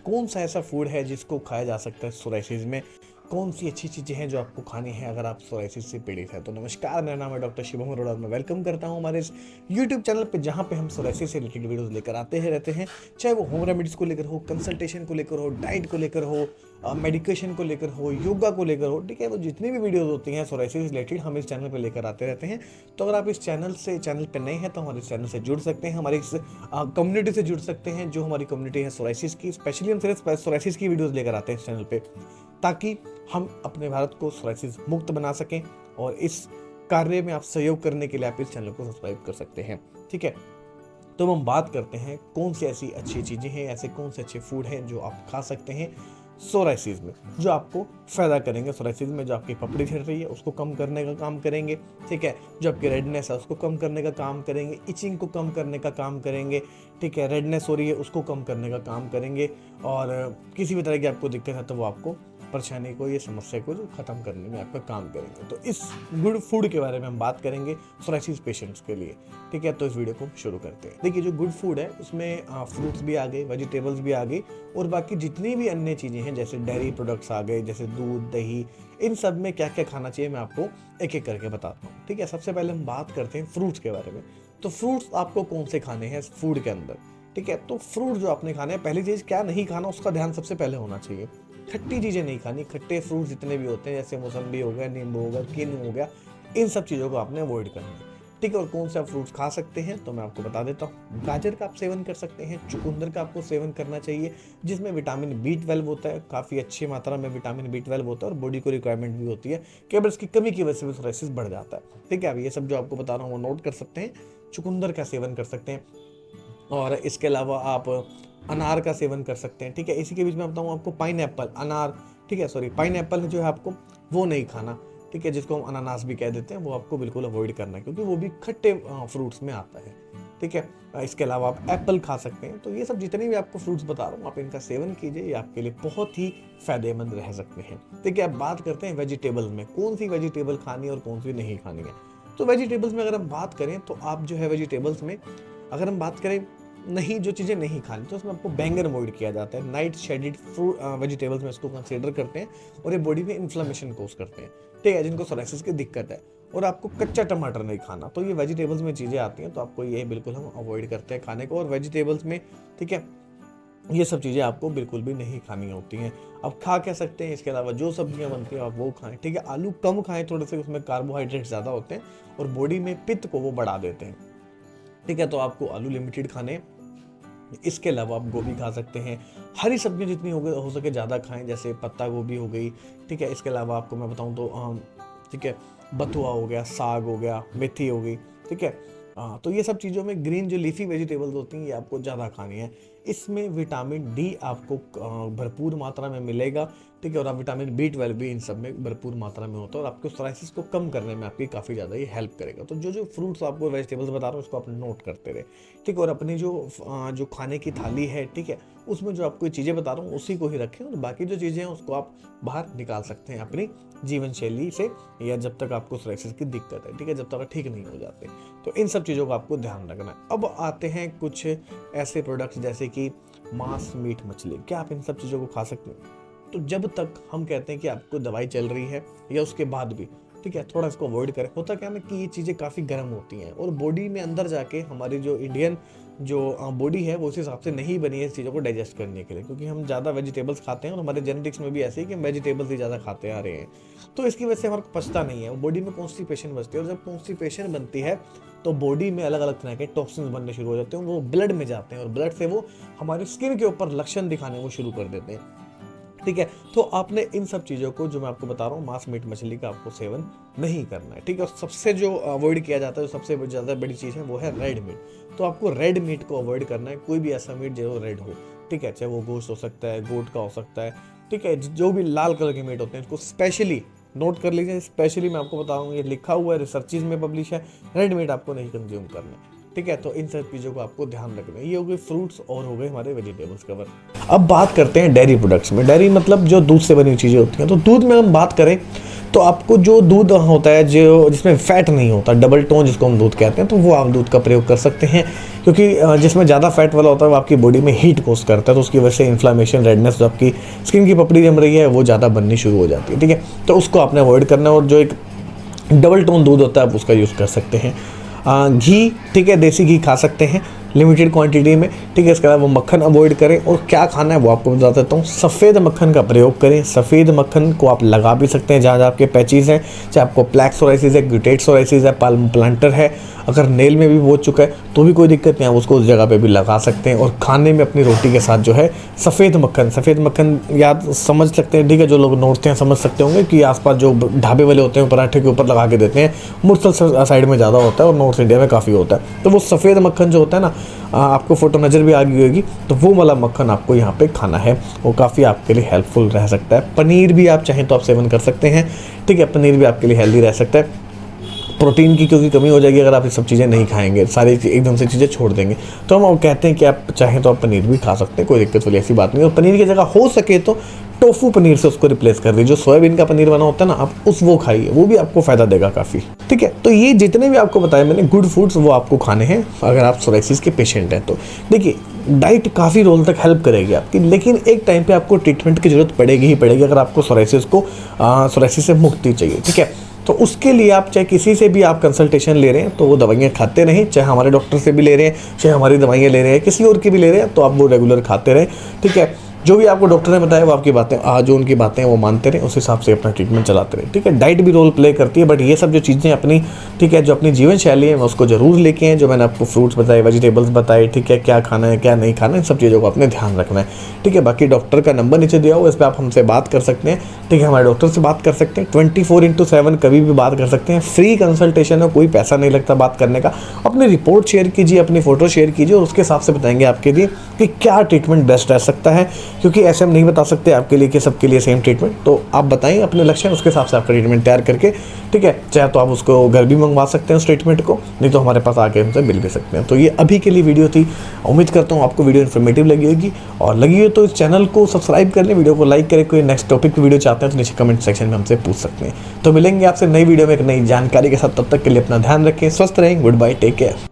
कौन सा ऐसा फूड है जिसको खाया जा सकता है सोराइसिस में, कौन सी अच्छी चीज़ें हैं जो आपको खानी है अगर आप सोराइसिस से पीड़ित हैं। तो नमस्कार, मेरा नाम है डॉक्टर शिवम अरोड़ा और मैं वेलकम करता हूं हमारे इस यूट्यूब चैनल पे, जहां पे हम सोराइसिस से रिलेटेड वीडियोस लेकर आते हैं रहते हैं, चाहे वो होम रेमेडीज़ को लेकर हो, कंसल्टेशन को लेकर हो, डाइट को लेकर हो, मेडिकेशन को लेकर हो, योगा को लेकर हो, ठीक है। तो जितनी भी वीडियोस होती हैं सोराइसिस रिलेटेड हम इस चैनल पे लेकर आते रहते हैं। तो अगर आप इस चैनल पे नए हैं तो हमारे चैनल से जुड़ सकते हैं, हमारी इस कम्युनिटी से जुड़ सकते हैं। जो हमारी कम्युनिटी है सोराइसिस की, स्पेशली हम सिर्फ सोराइसिस की वीडियोज़ लेकर आते हैं इस चैनल पर, ताकि हम अपने भारत को सोराइसिस मुक्त बना सकें। और इस कार्य में आप सहयोग करने के लिए आप इस चैनल को सब्सक्राइब कर सकते हैं, ठीक है। तो हम बात करते हैं कौन सी ऐसी अच्छी चीज़ें हैं, ऐसे कौन से अच्छे फूड हैं जो आप खा सकते हैं सोराइसिस में, जो आपको फ़ायदा करेंगे। सोराइसिस में जो आपकी पपड़ी झड़ रही है उसको कम करने का काम करेंगे, ठीक है। जो आपकी रेडनेस है उसको कम करने का काम करेंगे, इचिंग को कम करने का काम करेंगे, ठीक है। रेडनेस हो रही है उसको कम करने का काम करेंगे, और किसी भी तरह की आपको दिक्कत है तो वो आपको परेशानी को, ये समस्या को जो ख़त्म करने में आपका काम करेंगे। तो इस गुड फूड के बारे में हम बात करेंगे सोराइसिस पेशेंट्स के लिए, ठीक है। तो इस वीडियो को शुरू करते हैं। देखिए, जो गुड फूड है उसमें फ्रूट्स भी आ गए, वेजिटेबल्स भी आ गई, और बाकी जितनी भी अन्य चीज़ें हैं जैसे डेयरी प्रोडक्ट्स आ गए, जैसे दूध, दही, इन सब में क्या क्या खाना चाहिए मैं आपको एक एक करके बताता हूँ, ठीक है। सबसे पहले हम बात करते हैं फ्रूट्स के बारे में। तो फ्रूट्स आपको कौन से खाने हैं फूड के अंदर, ठीक है। तो फ्रूट जो आपने खाने हैं, पहली चीज़ क्या नहीं खाना उसका ध्यान सबसे पहले होना चाहिए। खट्टी चीज़ें नहीं खानी, खट्टे फ्रूट जितने भी होते हैं जैसे मौसम्बी हो गया, नींबू हो गया, किन्नू हो गया, इन सब चीज़ों को आपने अवॉइड करना है, ठीक है। और कौन सा फ्रूट्स खा सकते हैं तो मैं आपको बता देता हूँ। गाजर का आप सेवन कर सकते हैं, चुकंदर का आपको सेवन करना चाहिए, जिसमें विटामिन B12 होता है, काफ़ी अच्छी मात्रा में विटामिन B12 होता है, और बॉडी को रिक्वायरमेंट भी होती है, केवल इसकी कमी की वजह से भी सोराइसिस बढ़ जाता है, ठीक है। अब ये सब जो आपको बता रहा हूँ वो नोट कर सकते हैं। चुकंदर का सेवन कर सकते हैं, और इसके अलावा आप अनार का सेवन कर सकते हैं, ठीक है। इसी के बीच में बताऊँ आपको पाइनएप्पल, अनार, ठीक है, सॉरी पाइनएप्पल जो है आपको वो नहीं खाना, ठीक है, जिसको हम अनानास भी कह देते हैं, वो आपको बिल्कुल अवॉइड करना है क्योंकि वो भी खट्टे फ्रूट्स में आता है, ठीक है। इसके अलावा आप एप्पल खा सकते हैं। तो ये सब जितने भी आपको फ्रूट्स बता रहा हूँ आप इनका सेवन कीजिए, ये आपके लिए बहुत ही फायदेमंद रह सकते हैं, ठीक है। अब बात करते हैं वेजिटेबल्स में, कौन सी वेजिटेबल खानी है और कौन सी नहीं खानी है। तो वेजिटेबल्स में अगर हम बात करें तो आप जो है वेजिटेबल्स में अगर हम बात करें नहीं, जो चीज़ें नहीं खानी तो उसमें आपको बैंगन अवॉइड किया जाता है। नाइट शेडेड फ्रूट वेजिटेबल्स में इसको कंसीडर करते हैं, और ये बॉडी में इन्फ्लेमेशन कोज करते हैं, ठीक है, जिनको सोराइसिस की दिक्कत है। और आपको कच्चा टमाटर नहीं खाना। तो ये वेजिटेबल्स में चीज़ें आती हैं, तो आपको ये बिल्कुल हम अवॉइड करते हैं खाने को। और वेजिटेबल्स में, ठीक है, ये सब चीज़ें आपको बिल्कुल भी नहीं खानी होती हैं। आप खा कह सकते हैं, इसके अलावा जो सब्जियां बनती हैं आप वो खाएं, ठीक है। आलू कम खाएं, थोड़े से उसमें कार्बोहाइड्रेट ज़्यादा होते हैं और बॉडी में पित्त को वो बढ़ा देते हैं, ठीक है। तो आपको आलू लिमिटेड खाने। इसके अलावा आप गोभी खा सकते हैं, हरी सब्जियां जितनी हो सके ज़्यादा खाएं, जैसे पत्ता गोभी हो गई, ठीक है। इसके अलावा आपको मैं बताऊं तो ठीक है, बथुआ हो गया, साग हो गया, मेथी हो गई, ठीक है। तो ये सब चीज़ों में ग्रीन जो लीफी वेजिटेबल्स होती हैं ये आपको ज़्यादा खानी है। इसमें विटामिन D आपको भरपूर मात्रा में मिलेगा, ठीक है। और आप विटामिन B12 भी इन सब में भरपूर मात्रा में होता है, और आपको सोराइसिस को कम करने में आपकी काफ़ी ज़्यादा ये हेल्प करेगा। तो जो फ्रूट्स आपको वेजिटेबल्स बता रहा हूँ उसको आप नोट करते रहे, ठीक है। और अपनी जो खाने की थाली है, ठीक है, उसमें जो आपको चीज़ें बता रहा हूँ उसी को ही रखें, और बाकी जो चीज़ें हैं उसको आप बाहर निकाल सकते हैं अपनी जीवन शैली से, या जब तक आपको सोराइसिस की दिक्कत है, ठीक है, जब तक ठीक नहीं हो जाते। तो इन सब चीज़ों का आपको ध्यान रखना है। अब आते हैं कुछ ऐसे प्रोडक्ट्स जैसे कि मांस, मीट, मछली, क्या आप इन सब चीज़ों को खा सकते हैं? तो जब तक हम कहते हैं कि आपको दवाई चल रही है या उसके बाद भी, ठीक है, थोड़ा इसको अवॉइड करें। होता क्या है कि ये चीज़ें काफ़ी गर्म होती हैं और बॉडी में अंदर जाके हमारी जो इंडियन जो बॉडी है वो उस हिसाब से नहीं बनी है इस चीज़ों को डाइजेस्ट करने के लिए, क्योंकि हम ज़्यादा वेजिटेबल्स खाते हैं और हमारे जेनेटिक्स में भी ऐसे ही कि हम वेजिटेबल्स ही ज़्यादा खाते आ रहे हैं। तो इसकी वजह से हमारे को पचता नहीं है, बॉडी में कॉन्स्टिपेशन बचती है, और जब कॉन्स्टिपेशन बनती है तो बॉडी में अलग अलग तरह के टॉक्सिन्स बनने शुरू हो जाते हैं, वो ब्लड में जाते हैं और ब्लड से वो हमारी स्किन के ऊपर लक्षण दिखाने वो शुरू कर देते हैं, ठीक है। तो आपने इन सब चीज़ों को जो मैं आपको बता रहा हूँ, मांस, मीट, मछली का आपको सेवन नहीं करना है, ठीक है। और सबसे जो अवॉइड किया जाता है, जो सबसे ज़्यादा बड़ी चीज़ है वो है रेड मीट। तो आपको रेड मीट को अवॉइड करना है, कोई भी ऐसा मीट जो रेड हो, ठीक है, चाहे वो गोश्त हो सकता है, गोट का हो सकता है, ठीक है। जो भी लाल कलर के मीट होते हैं इसको स्पेशली नोट कर लीजिए, स्पेशली मैं आपको बता रहा हूँ, ये लिखा हुआ है, रिसर्चेज में पब्लिश है, रेड मीट आपको नहीं कंज्यूम करना है, ठीक है। तो इन सब चीज़ों को आपको ध्यान रखना है। ये हो गए फ्रूट्स और हो गए हमारे वेजिटेबल्स कवर। अब बात करते हैं डेयरी प्रोडक्ट्स में। डेयरी मतलब जो दूध से बनी हुई चीज़ें होती हैं। तो दूध में हम बात करें तो आपको जो दूध होता है जो जिसमें फैट नहीं होता, डबल टोन जिसको हम दूध कहते हैं, तो वो आप दूध का प्रयोग कर सकते हैं, क्योंकि जिसमें ज़्यादा फैट वाला होता है वो आपकी बॉडी में हीट कोस करता है, तो उसकी वजह से इन्फ्लामेशन, रेडनेस, जो आपकी स्किन की पपड़ी जम रही है वो ज़्यादा बननी शुरू हो जाती है। ठीक है, तो उसको आपने अवॉइड करना है, और जो एक डबल टोन दूध होता है आप उसका यूज़ कर सकते हैं। घी, ठीक है, देसी घी खा सकते हैं लिमिटेड क्वांटिटी में। ठीक है, इसके अलावा मक्खन अवॉइड करें, और क्या खाना है वो आपको बता देता हूँ। सफ़ेद मक्खन का प्रयोग करें। सफ़ेद मक्खन को आप लगा भी सकते हैं जहाँ जहाँ आपके पैचेस हैं, चाहे आपको प्लैक सोराइसिस है, ग्यूटेट सोराइसिस है, पाल्म प्लांटर है, अगर नेल में भी हो चुका है तो भी कोई दिक्कत नहीं है, आप उसको उस जगह पे भी लगा सकते हैं। और खाने में अपनी रोटी के साथ जो है सफ़ेद मक्खन याद समझ सकते हैं। ठीक है, जो लोग नोटते हैं समझ सकते होंगे कि आसपास जो ढाबे वाले होते हैं पराठे के ऊपर लगा के देते हैं, मुर्सल साइड में ज़्यादा होता है और नॉर्थ इंडिया में काफ़ी होता है, तो वो सफ़ेद मक्खन जो होता है ना, आपको फ़ोटो नज़र भी आ गई होगी, तो वो वाला मक्खन आपको यहाँ पे खाना है, वो काफ़ी आपके लिए हेल्पफुल रह सकता है। पनीर भी आप चाहें तो आप सेवन कर सकते हैं। ठीक है, पनीर भी आपके लिए हेल्दी रह सकता है। प्रोटीन की क्योंकि कमी हो जाएगी अगर आप ये सब चीज़ें नहीं खाएंगे, सारी एकदम से चीज़ें छोड़ देंगे, तो हम कहते हैं कि आप चाहें तो आप पनीर भी खा सकते हैं, कोई दिक्कत वाली ऐसी बात नहीं। और पनीर की जगह हो सके तो टोफू पनीर से उसको रिप्लेस कर दीजिए। जो सोयाबीन का पनीर बना होता है ना, आप वो खाइए, वो भी आपको फ़ायदा देगा काफ़ी। ठीक है, तो ये जितने भी आपको बताए मैंने गुड फूड्स, वो आपको खाने हैं अगर आप सोराइसिस के पेशेंट हैं। तो देखिए, डाइट काफ़ी रोल तक हेल्प करेगी आपकी, लेकिन एक टाइम पे आपको ट्रीटमेंट की ज़रूरत पड़ेगी ही पड़ेगी अगर आपको सोराइसिस से मुक्ति चाहिए। ठीक है, तो उसके लिए आप चाहे किसी से भी आप कंसल्टेशन ले रहे हैं तो वो दवाइयाँ खाते रहें, चाहे हमारे डॉक्टर से भी ले रहे हैं, चाहे हमारी दवाइयाँ ले रहे हैं, किसी और की भी ले रहे हैं, तो आप वो रेगुलर खाते रहें। ठीक है, जो भी आपको डॉक्टर ने बताया वो आपकी बातें, जो उनकी बातें हैं वो मानते रहें, उस हिसाब से अपना ट्रीटमेंट चलाते रहें। ठीक है, डाइट भी रोल प्ले करती है, बट ये सब जो चीज़ें अपनी, ठीक है, जो अपनी जीवन शैली है मैं उसको जरूर लेके आएँ, जो मैंने आपको फ्रूट्स बताए, वेजिटेबल्स बताए, ठीक है, क्या खाना है क्या नहीं खाना है, इन सब चीज़ों को अपने ध्यान रखना है। ठीक है, बाकी डॉक्टर का नंबर नीचे दिया हुआ, इस पर आप हमसे बात कर सकते हैं। ठीक है, हमारे डॉक्टर से बात कर सकते हैं, 24/7 कभी भी बात कर सकते हैं। फ्री कंसल्टेशन है, कोई पैसा नहीं लगता बात करने का। अपनी रिपोर्ट शेयर कीजिए, अपनी फ़ोटो शेयर कीजिए, और उसके हिसाब से बताएंगे आपके लिए कि क्या ट्रीटमेंट बेस्ट रह सकता है, क्योंकि ऐसे हम नहीं बता सकते आपके लिए कि सबके लिए सेम ट्रीटमेंट। तो आप बताएं अपने लक्षण, उसके हिसाब से आपका ट्रीटमेंट तैयार करके, ठीक है, चाहे तो आप उसको घर भी मंगवा सकते हैं उस ट्रीटमेंट को, नहीं तो हमारे पास आके हमसे मिल भी सकते हैं। तो ये अभी के लिए वीडियो थी, उम्मीद करता हूँ आपको वीडियो इन्फॉर्मेटिव लगी होगी, और लगी हो तो इस चैनल को सब्सक्राइब कर लें, वीडियो को लाइक करें। कोई नेक्स्ट टॉपिक की वीडियो चाहते हैं तो नीचे कमेंट सेक्शन में हमसे पूछ सकते हैं। तो मिलेंगे आपसे नई वीडियो में एक नई जानकारी के साथ, तब तक के लिए अपना ध्यान रखें, स्वस्थ रहें, गुड बाय, टेक केयर।